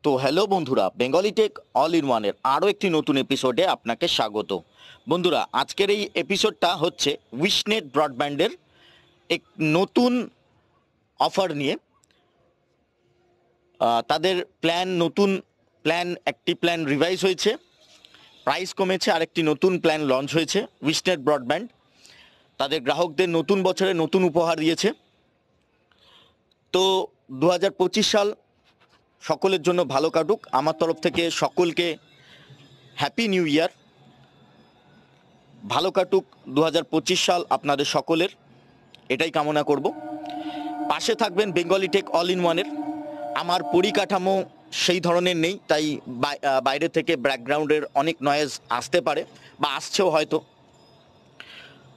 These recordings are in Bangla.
তো হ্যালো বন্ধুরা, বেঙ্গলি টেক অল ইন ওয়ানের আরও একটি নতুন এপিসোডে আপনাকে স্বাগত। বন্ধুরা, আজকের এই এপিসোডটা হচ্ছে উইশনেট ব্রডব্যান্ডের এক নতুন অফার নিয়ে। তাদের নতুন একটি প্ল্যান রিভাইজ হয়েছে, প্রাইস কমেছে, আরেকটি নতুন প্ল্যান লঞ্চ হয়েছে। উইশনেট ব্রডব্যান্ড তাদের গ্রাহকদের নতুন বছরে নতুন উপহার দিয়েছে। তো 2025 সাল সকলের জন্য ভালো কাটুক। আমার তরফ থেকে সকলকে হ্যাপি নিউ ইয়ার। ভালো কাটুক 2025 সাল আপনাদের সকলের, এটাই কামনা করব। পাশে থাকবেন বেঙ্গলি টেক অল ইন ওয়ানের। আমার পরিকাঠামো সেই ধরনের নেই, তাই বাইরে থেকে ব্যাকগ্রাউন্ডের অনেক নয়েজ আসতে পারে বা আসছেও হয়তো,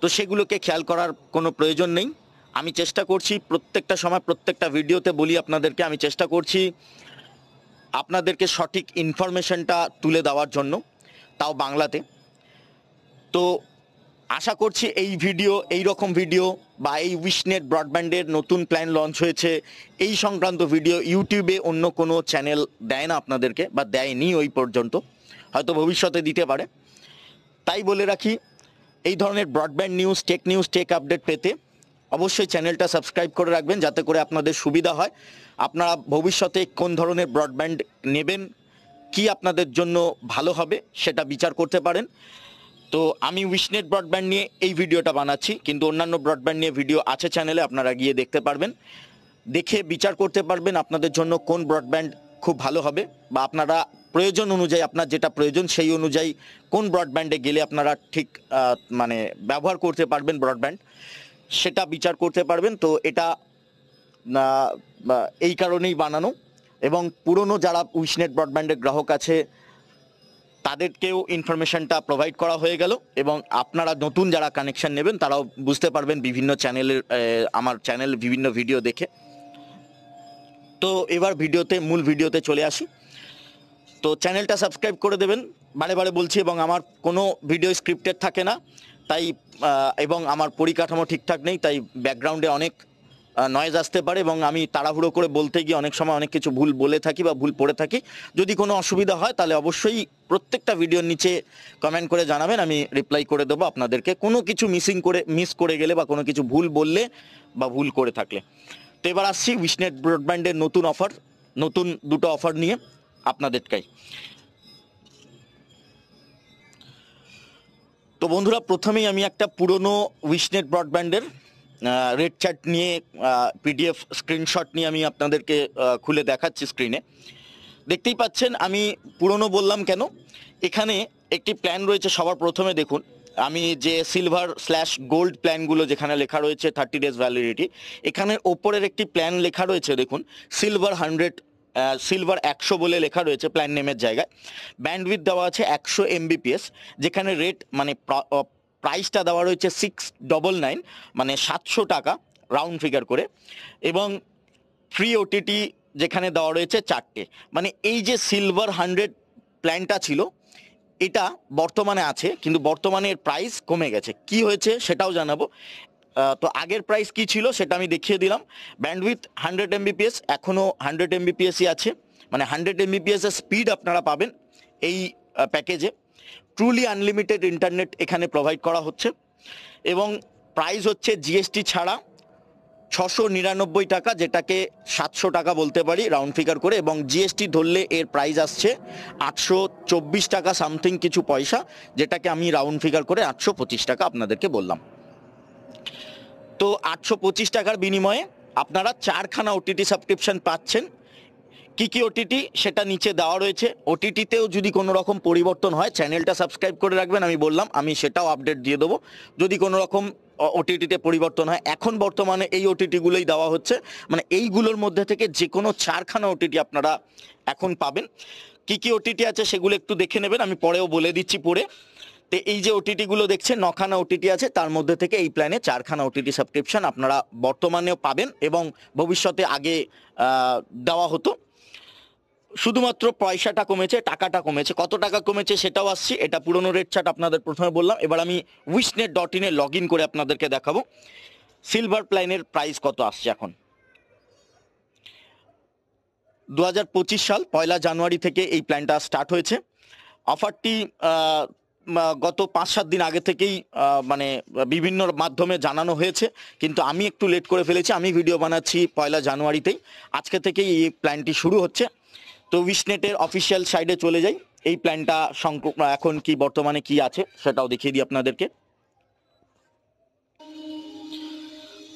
তো সেগুলোকে খেয়াল করার কোনো প্রয়োজন নেই। আমি চেষ্টা করছি প্রত্যেকটা সময় প্রত্যেকটা ভিডিওতে বলি আপনাদেরকে, আমি চেষ্টা করছি আপনাদেরকে সঠিক ইনফরমেশনটা তুলে দেওয়ার জন্য, তাও বাংলাতে। তো আশা করছি এই রকম ভিডিও বা এই উইশনেট ব্রডব্যান্ডের নতুন প্ল্যান লঞ্চ হয়েছে এই সংক্রান্ত ভিডিও ইউটিউবে অন্য কোনো চ্যানেল দেয় না আপনাদেরকে, বা দেয়নি ওই পর্যন্ত, হয়তো ভবিষ্যতে দিতে পারে। তাই বলে রাখি, এই ধরনের ব্রডব্যান্ড নিউজ, টেক আপডেট পেতে অবশ্যই চ্যানেলটা সাবস্ক্রাইব করে রাখবেন, যাতে করে আপনাদের সুবিধা হয়। আপনারা ভবিষ্যতে কোন ধরনের ব্রডব্যান্ড নেবেন, কি আপনাদের জন্য ভালো হবে সেটা বিচার করতে পারেন। তো আমি উইশনেট ব্রডব্যান্ড নিয়ে এই ভিডিওটা বানাচ্ছি, কিন্তু অন্যান্য ব্রডব্যান্ড নিয়ে ভিডিও আছে চ্যানেলে, আপনারা গিয়ে দেখতে পারবেন, দেখে বিচার করতে পারবেন আপনাদের জন্য কোন ব্রডব্যান্ড খুব ভালো হবে, বা আপনারা প্রয়োজন অনুযায়ী, আপনার যেটা প্রয়োজন সেই অনুযায়ী কোন ব্রডব্যান্ডে গেলে আপনারা ঠিক ব্যবহার করতে পারবেন ব্রডব্যান্ড, সেটা বিচার করতে পারবেন। তো এটা এই কারণেই বানানো, এবং পুরনো যারা উইশনেট ব্রডব্যান্ডের গ্রাহক আছে তাদেরকেও ইনফরমেশনটা প্রোভাইড করা হয়ে গেল, এবং আপনারা নতুন যারা কানেকশন নেবেন তারাও বুঝতে পারবেন বিভিন্ন চ্যানেলের, আমার চ্যানেল বিভিন্ন ভিডিও দেখে। তো এবার মূল ভিডিওতে চলে আসি। তো চ্যানেলটা সাবস্ক্রাইব করে দেবেন, বারে বারে বলছি, এবং আমার কোনো ভিডিও স্ক্রিপ্টেড থাকে না, তাই এবং আমার পরিকাঠামো ঠিকঠাক নেই, তাই ব্যাকগ্রাউন্ডে অনেক নয়েজ আসতে পারে, এবং আমি তাড়াহুড়ো করে বলতে গিয়ে অনেক সময় অনেক কিছু ভুল বলে থাকি বা ভুল পড়ে থাকি। যদি কোনো অসুবিধা হয় তাহলে অবশ্যই প্রত্যেকটা ভিডিওর নিচে কমেন্ট করে জানাবেন, আমি রিপ্লাই করে দেবো আপনাদেরকে, কোনো কিছু মিস করে গেলে বা কোনো কিছু ভুল বললে বা ভুল করে থাকলে। তো এবার আসছি উইশনেট ব্রডব্যান্ডের নতুন দুটো অফার নিয়ে আপনাদেরকেই। তো বন্ধুরা, প্রথমেই আমি একটা পুরনো উইশনেট ব্রডব্যান্ডের রেড চ্যাট নিয়ে পিডিএফ স্ক্রিনশট নিয়ে আমি আপনাদেরকে খুলে দেখাচ্ছি। স্ক্রিনে দেখতেই পাচ্ছেন, আমি পুরনো বললাম কেন, এখানে একটি প্ল্যান রয়েছে। সবার প্রথমে দেখুন, আমি যে সিলভার/গোল্ড প্ল্যানগুলো যেখানে লেখা রয়েছে 30 days ভ্যালিডিটি, এখানের ওপরের একটি প্ল্যান লেখা রয়েছে, দেখুন সিলভার 100 বলে লেখা রয়েছে প্ল্যান নেমের জায়গায়। ব্যান্ডউইথ দেওয়া আছে 100 MBPS, যেখানে রেট প্রাইসটা দেওয়া রয়েছে 699, মানে 700 টাকা রাউন্ড ফিগার করে, এবং ফ্রি ওটিটি যেখানে দেওয়া রয়েছে 4টে। মানে এই যে সিলভার 100 প্ল্যানটা ছিল, এটা বর্তমানে আছে, কিন্তু বর্তমানে এর প্রাইস কমে গেছে। কি হয়েছে সেটাও জানাবো। তো আগের প্রাইস কি ছিল সেটা আমি দেখিয়ে দিলাম। ব্যান্ডউইথ 100 MBPS, এখনও 100 MBPSই আছে, মানে 100 MBPS এর স্পিড আপনারা পাবেন এই প্যাকেজে। ট্রুলি আনলিমিটেড ইন্টারনেট এখানে প্রোভাইড করা হচ্ছে, এবং প্রাইস হচ্ছে জিএসটি ছাড়া 699 টাকা, যেটাকে 700 টাকা বলতে পারি রাউন্ড ফিগার করে, এবং জিএসটি ধরলে এর প্রাইস আসছে 824 টাকা সামথিং কিছু পয়সা, যেটাকে আমি রাউন্ড ফিগার করে 825 টাকা আপনাদেরকে বললাম। তো 825 টাকার বিনিময়ে আপনারা 4খানা ওটিটি সাবস্ক্রিপশন পাচ্ছেন। কি ওটিটি সেটা নিচে দেওয়া রয়েছে। ওটিটিতেও যদি কোনো রকম পরিবর্তন হয়, চ্যানেলটা সাবস্ক্রাইব করে রাখবেন, আমি বললাম আমি সেটাও আপডেট দিয়ে দেবো। যদি কোনো রকম ওটিটিতে পরিবর্তন হয়, এখন বর্তমানে এই ওটিটিগুলোই দেওয়া হচ্ছে, মানে এইগুলোর মধ্যে থেকে যে কোনো 4খানা ওটিটি আপনারা এখন পাবেন। কি ওটিটি আছে সেগুলো একটু দেখে নেবেন, আমি পরেও বলে দিচ্ছি পরে। তো এই যে ওটিটিগুলো দেখছেন, 9খানা ওটিটি আছে, তার মধ্যে থেকে এই প্ল্যানে 4খানা ওটিটি সাবস্ক্রিপশন আপনারা বর্তমানেও পাবেন, এবং ভবিষ্যতে আগে দেওয়া হতো। শুধুমাত্র পয়সাটা কমেছে, টাকাটা কমেছে। কত টাকা কমেছে সেটাও আসছি, এটা পুরনো রেট চার্ট আপনাদের প্রথমে বললাম। এবার আমি wishnet.in এ লগ ইন করে আপনাদেরকে দেখাবো সিলভার প্ল্যানের প্রাইস কত আসছে এখন। 2025 সাল 1 জানুয়ারি থেকে এই প্ল্যানটা স্টার্ট হয়েছে। অফারটি গত 5-7 দিন আগে থেকেই মানে বিভিন্ন মাধ্যমে জানানো হয়েছে, কিন্তু আমি একটু লেট করে ফেলেছি। আমি ভিডিও বানাচ্ছি 1 জানুয়ারিতেই, আজকে থেকেই এই প্ল্যানটি শুরু হচ্ছে। তো উইশনেটের অফিসিয়াল সাইডে চলে যাই, এই প্ল্যানটা এখন কি বর্তমানে কি আছে সেটাও দেখিয়ে দিই আপনাদেরকে।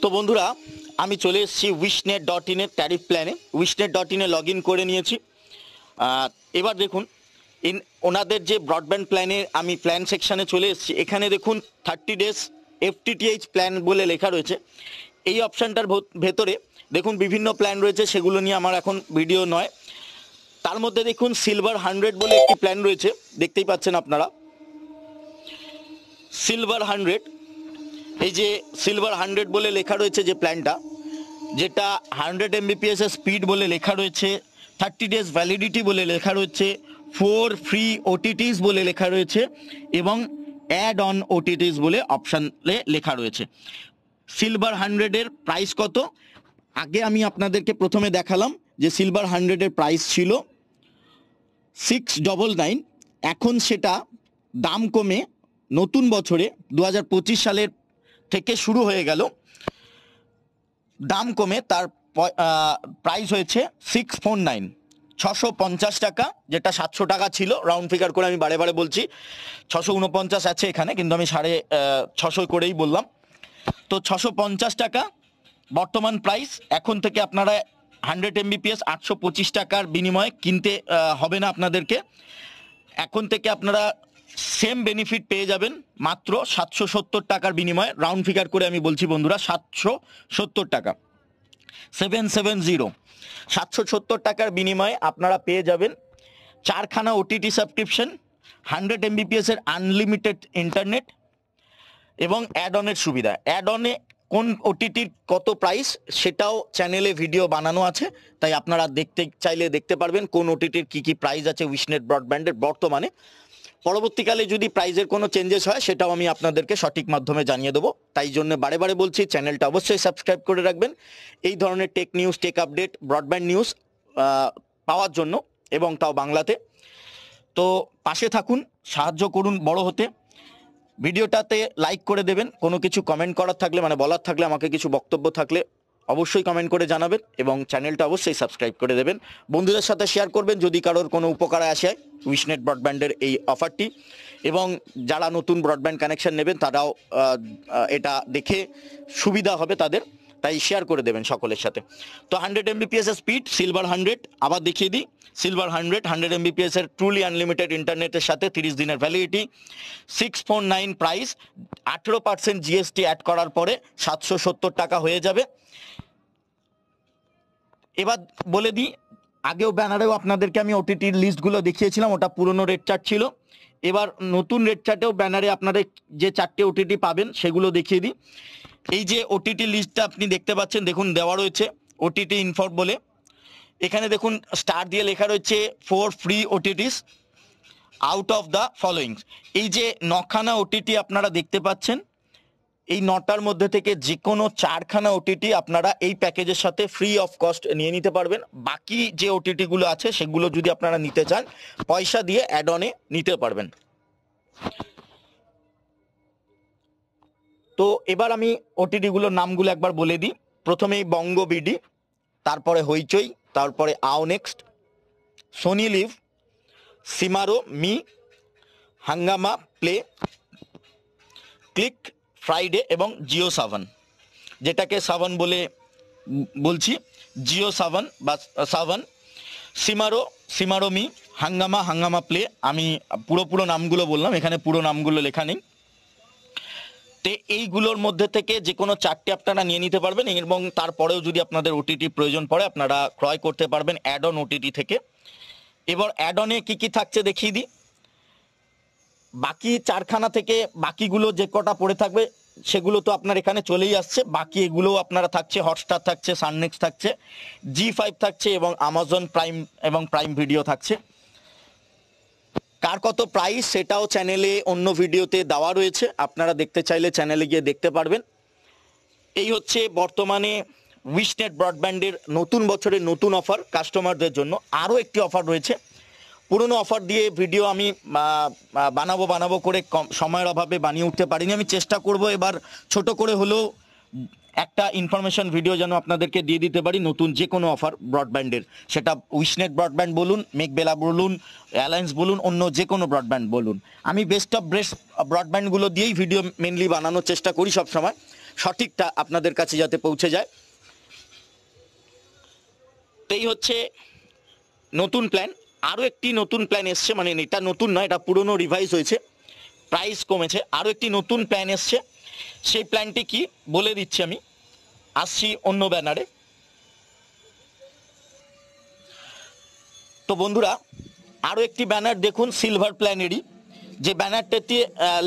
তো বন্ধুরা, আমি চলে এসেছি wishnet.in এর ট্যারিফ প্ল্যানে। wishnet.in এ লগ ইন করে নিয়েছি। এবার দেখুন ওনাদের যে ব্রডব্যান্ড প্ল্যানে আমি প্ল্যান সেকশানে চলে এসেছি। এখানে দেখুন 30 ডেজ FTTH প্ল্যান বলে লেখা রয়েছে। এই অপশানটার ভেতরে দেখুন বিভিন্ন প্ল্যান রয়েছে, সেগুলো নিয়ে আমার এখন ভিডিও নয়। তার মধ্যে দেখুন সিলভার 100 বলে একটি প্ল্যান রয়েছে, দেখতেই পাচ্ছেন আপনারা সিলভার 100। এই যে সিলভার 100 বলে লেখা রয়েছে যে প্ল্যানটা, যেটা 100 Mbps এর স্পিড বলে লেখা রয়েছে, 30 ডেজ ভ্যালিডিটি বলে লেখা রয়েছে, 4 ফ্রি OTTs বলে লেখা রয়েছে এবং অ্যাড অন OTTs বলে অপশানে লেখা রয়েছে। সিলভার 100 এর প্রাইস কত? আগে আমি আপনাদেরকে প্রথমে দেখালাম যে সিলভার 100 এর প্রাইস ছিল 699। এখন সেটা দাম কমে নতুন বছরে 2025 সালের থেকে শুরু হয়ে গেল, দাম কমে তার প্রাইস হয়েছে 649, 650 টাকা, যেটা 700 টাকা ছিল। রাউন্ড ফিগার করে আমি বারে বারে বলছি, 649 আছে এখানে, কিন্তু আমি 650 করেই বললাম। তো 650 টাকা বর্তমান প্রাইস। এখন থেকে আপনারা 100 Mbps 825 টাকার বিনিময়ে কিনতে হবে না আপনাদেরকে। এখন থেকে আপনারা সেম বেনিফিট পেয়ে যাবেন মাত্র 770 টাকার বিনিময়ে। রাউন্ড ফিগার করে আমি বলছি বন্ধুরা, 770 টাকা, 770 টাকার বিনিময়ে আপনারা পেয়ে যাবেন 4খানা OTT সাবস্ক্রিপশন, 100 Mbps এর আনলিমিটেড ইন্টারনেট এবং অ্যাড অনের সুবিধা। অ্যাড অনে কোন OTTর কত প্রাইস সেটাও চ্যানেলে ভিডিও বানানো আছে, তাই আপনারা দেখতে চাইলে দেখতে পারবেন কোন OTTর কি প্রাইস আছে উইশনেট ব্রডব্যান্ডের বর্তমানে। পরবর্তীকালে যদি প্রাইজের কোনো চেঞ্জেস হয় সেটাও আমি আপনাদেরকে সঠিক মাধ্যমে জানিয়ে দেবো। তাই জন্য বারে বারে বলছি, চ্যানেলটা অবশ্যই সাবস্ক্রাইব করে রাখবেন এই ধরনের tech news, tech update, broadband news পাওয়ার জন্য, এবং তাও বাংলাতে। তো পাশে থাকুন, সাহায্য করুন বড় হতে। ভিডিওটাতে লাইক করে দেবেন, কোনো কিছু কমেন্ট করার থাকলে, মানে বলার থাকলে, আমাকে কিছু বক্তব্য থাকলে অবশ্যই কমেন্ট করে জানাবেন, এবং চ্যানেলটা অবশ্যই সাবস্ক্রাইব করে দেবেন। বন্ধুদের সাথে শেয়ার করবেন যদি কারোর কোনো উপকারে আসে উইশনেট ব্রডব্যান্ডের এই অফারটি, এবং যারা নতুন ব্রডব্যান্ড কানেকশন নেবেন তারাও এটা দেখে সুবিধা হবে তাদের, তাই শেয়ার করে দেবেন সকলের সাথে। তো 100 Mbps এর স্পিড সিলভার 100, আবার দেখিয়ে দিই। সিলভার 100 Mbps এর ট্রুলি আনলিমিটেড ইন্টারনেটের সাথে 30 দিনের ভ্যালিডিটি, 649 প্রাইস, 18% GST অ্যাড করার পরে 770 টাকা হয়ে যাবে। এবার বলে দিই, আগেও ব্যানারেও আপনাদেরকে আমি OTTর লিস্টগুলো দেখিয়েছিলাম, ওটা পুরনো রেট চার্ট ছিল। এবার নতুন রেট চার্টেও ব্যানারে আপনারা যে 4টে OTT পাবেন সেগুলো দেখিয়ে দিই। এই যে OTT লিস্টটা আপনি দেখতে পাচ্ছেন, দেখুন দেওয়া রয়েছে OTT ইনফো বলে। এখানে দেখুন স্টার দিয়ে লেখা রয়েছে 4 free OTTs out of the followings. এই যে 9খানা OTT আপনারা দেখতে পাচ্ছেন, এই 9টার মধ্যে থেকে যে কোনো 4খানা OTT আপনারা এই প্যাকেজের সাথে ফ্রি অফ কস্ট নিয়ে নিতে পারবেন। বাকি যে OTT গুলো আছে সেগুলো যদি আপনারা নিতে চান পয়সা দিয়ে অ্যাড অনে নিতে পারবেন। তো এবার আমি OTT গুলোর নামগুলো একবার বলে দিই। প্রথমেই বঙ্গ বিডি, তারপরে হইচই, তারপরে আও নেক্সট, সোনি লিভ, সিমারো মি, হাঙ্গামা প্লে, ক্লিক ফ্রাইডে এবং জিও সাভান, যেটাকে সাভান বলে বলছি, জিও সাভান বা সাভান, সিমারো মি, হাঙ্গামা প্লে। আমি পুরো নামগুলো বললাম, এখানে পুরো নামগুলো লেখা নেই। তো এইগুলোর মধ্যে থেকে যে কোনো 4টে আপনারা নিয়ে নিতে পারবেন, এবং তারপরেও যদি আপনাদের OTT প্রয়োজন পড়ে আপনারা ক্রয় করতে পারবেন অ্যাড অন OTT থেকে। এবার অ্যাড অনে কী কী থাকছে দেখিয়ে দিই। বাকি 4খানা থেকে বাকিগুলো যে কটা পড়ে থাকবে সেগুলো তো আপনার এখানে চলেই আসছে। বাকি এগুলোও আপনারা থাকছে, হটস্টার থাকছে, সাননেক্সট থাকছে, G5 থাকছে এবং আমাজন প্রাইম এবং প্রাইম ভিডিও থাকছে। কার কত প্রাইস সেটাও চ্যানেলে অন্য ভিডিওতে দেওয়া রয়েছে, আপনারা দেখতে চাইলে চ্যানেলে গিয়ে দেখতে পারবেন। এই হচ্ছে বর্তমানে উইশনেট ব্রডব্যান্ডের নতুন বছরের নতুন অফার কাস্টমারদের জন্য আরও একটি অফার রয়েছে। পুরনো অফার দিয়ে ভিডিও আমি বানাবো করে সময়ের অভাবে বানিয়ে উঠতে পারিনি। আমি চেষ্টা করব এবার ছোট করে হলেও একটা ইনফরমেশন ভিডিও যেন আপনাদেরকে দিয়ে দিতে পারি নতুন যে কোনো অফার ব্রডব্যান্ডের, সেটা উইশনেট ব্রডব্যান্ড বলুন, মেঘবেলা বলুন, অ্যালায়েন্স বলুন, অন্য যে কোনো ব্রডব্যান্ড বলুন। আমি বেস্ট অফ বেস্ট ব্রডব্যান্ডগুলো দিয়েই ভিডিও মেনলি বানানোর চেষ্টা করি সবসময়, সঠিকটা আপনাদের কাছে যাতে পৌঁছে যায়। এই হচ্ছে নতুন প্ল্যান। আরও একটি নতুন প্ল্যান এসছে, মানে এটা নতুন নয়, এটা পুরনো রিভাইজ হয়েছে, প্রাইস কমেছে। আরও একটি নতুন প্ল্যান এসছে, সেই প্ল্যানটি কি বলে দিচ্ছি আমি। আসছি অন্য ব্যানারে। তো বন্ধুরা, আরও একটি ব্যানার দেখুন সিলভার প্ল্যানেরই, যে ব্যানারটাতে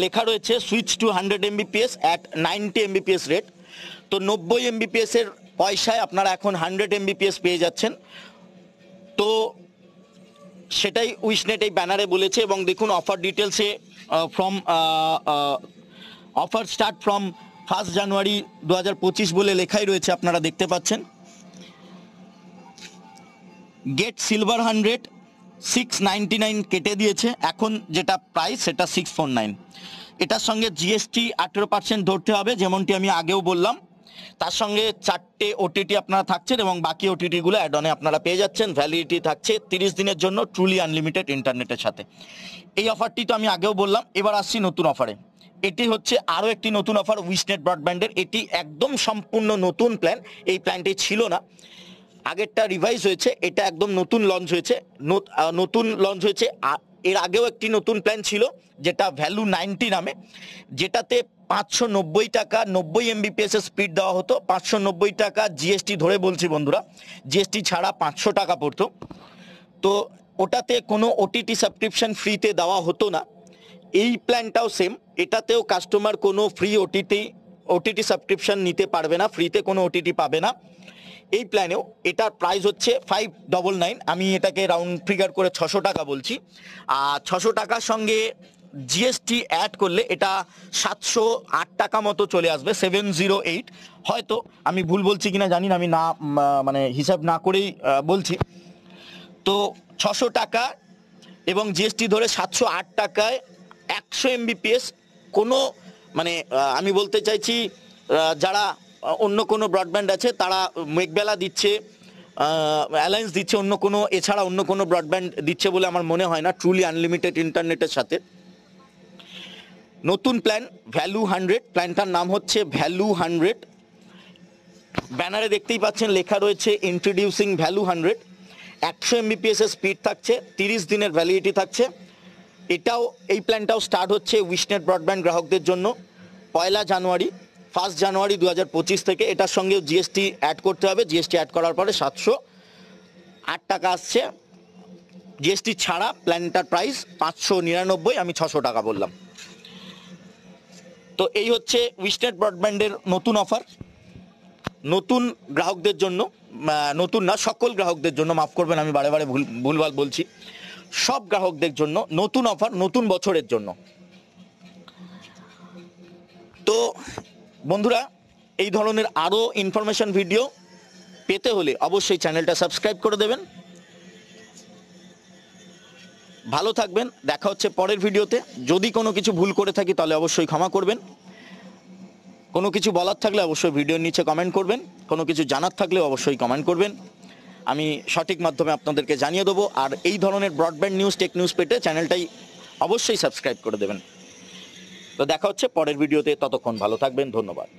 লেখা রয়েছে switch to 100 Mbps at 90 Mbps rate. তো 90 Mbps এর পয়সায় আপনারা এখন 100 Mbps পেয়ে যাচ্ছেন। তো সেটাই উইশনেট এই ব্যানারে বলেছে। এবং দেখুন অফার ডিটেলসে অফার স্টার্ট ফ্রম 1 জানুয়ারি 2025 বলে লেখাই রয়েছে, আপনারা দেখতে পাচ্ছেন। গেট সিলভার 100 699 কেটে দিয়েছে, এখন যেটা প্রাইস সেটা 649। এটার সঙ্গে জিএসটি 18% ধরতে হবে, যেমনটি আমি আগেও বললাম। তার সঙ্গে 4টে ওটিটি আপনারা থাকছেন এবং বাকি ওটিটিগুলো অ্যাড অনে আপনারা পেয়ে যাচ্ছেন। ভ্যালিডিটি থাকছে 30 দিনের জন্য, ট্রুলি আনলিমিটেড ইন্টারনেটের সাথে। এই অফারটি তো আমি আগেও বললাম। এবার আসছি নতুন অফারে। এটি হচ্ছে আরও একটি নতুন অফার উইশনেট ব্রডব্যান্ডের। এটি একদম সম্পূর্ণ নতুন প্ল্যান, এই প্ল্যানটি ছিল না, আগেরটা রিভাইজ হয়েছে, এটা একদম নতুন লঞ্চ হয়েছে। এর আগেও একটি নতুন প্ল্যান ছিল যেটা ভ্যালু 90 নামে, যেটাতে 590 টাকা 90 Mbps এর স্পিড দেওয়া হতো। 590 টাকা জিএসটি ধরে বলছি বন্ধুরা, জিএসটি ছাড়া 500 টাকা পড়তো। তো ওটাতে কোনো ওটিটি সাবস্ক্রিপশন ফ্রিতে দেওয়া হতো না। এই প্ল্যানটাও সেম, এটাতেও কাস্টমার কোনো ফ্রি ওটিটি সাবস্ক্রিপশন নিতে পারবে না, ফ্রিতে কোনো ওটিটি পাবে না এই প্ল্যানেও। এটার প্রাইস হচ্ছে 599। আমি এটাকে রাউন্ড ফিগার করে 600 টাকা বলছি। আর 600 টাকার সঙ্গে জিএসটি অ্যাড করলে এটা 708 টাকা মতো চলে আসবে, 708। হয়তো আমি ভুল বলছি কিনা জানি না, আমি মানে হিসাব না করেই বলছি। তো 600 টাকা এবং জিএসটি ধরে 708 টাকায় 100 Mbps কোনো মানে আমি বলতে চাইছি যারা অন্য কোনো ব্রডব্যান্ড আছে তারা মেঘবেলা দিচ্ছে, অ্যালায়েন্স দিচ্ছে, অন্য কোনো এছাড়া অন্য কোনো ব্রডব্যান্ড দিচ্ছে বলে আমার মনে হয় না ট্রুলি আনলিমিটেড ইন্টারনেটের সাথে। নতুন প্ল্যান ভ্যালু 100, প্ল্যানটার নাম হচ্ছে ভ্যালু 100। ব্যানারে দেখতেই পাচ্ছেন লেখা রয়েছে ইন্ট্রোডিউসিং ভ্যালু 100। 100 Mbps এর স্পিড থাকছে, 30 দিনের ভ্যালিডিটি থাকছে। এই প্ল্যানটাও স্টার্ট হচ্ছে উইশনেট ব্রডব্যান্ড গ্রাহকদের জন্য 1 জানুয়ারি 2025 থেকে। এটার সঙ্গেও জিএসটি অ্যাড করতে হবে, জিএসটি অ্যাড করার পরে 708 টাকা আসছে। জিএসটি ছাড়া প্ল্যানটার প্রাইস 599, আমি 600 টাকা বললাম। তো এই হচ্ছে উইশনেট ব্রডব্যান্ডের নতুন অফার, নতুন গ্রাহকদের জন্য, নতুন না সকল গ্রাহকদের জন্য, মাফ করবেন আমি বারে বারে ভুলভাল বলছি, সব গ্রাহকদের জন্য নতুন অফার, নতুন বছরের জন্য। তো বন্ধুরা, এই ধরনের আরও ইনফরমেশন ভিডিও পেতে হলে অবশ্যই চ্যানেলটা সাবস্ক্রাইব করে দেবেন। ভালো থাকবেন, দেখা হচ্ছে পরের ভিডিওতে। যদি কোনো কিছু ভুল করে থাকি তাহলে অবশ্যই ক্ষমা করবেন। কোনো কিছু বলার থাকলে অবশ্যই ভিডিওর নিচে কমেন্ট করবেন, কোনো কিছু জানার থাকলে অবশ্যই কমেন্ট করবেন, আমি সঠিক মাধ্যমে আপনাদেরকে জানিয়ে দেবো। আর এই ধরনের ব্রডব্যান্ড নিউজ, টেক নিউজ পেতে চ্যানেলটাই অবশ্যই সাবস্ক্রাইব করে দেবেন। তো দেখা হচ্ছে পরের ভিডিওতে, ততক্ষণ ভালো থাকবেন, ধন্যবাদ।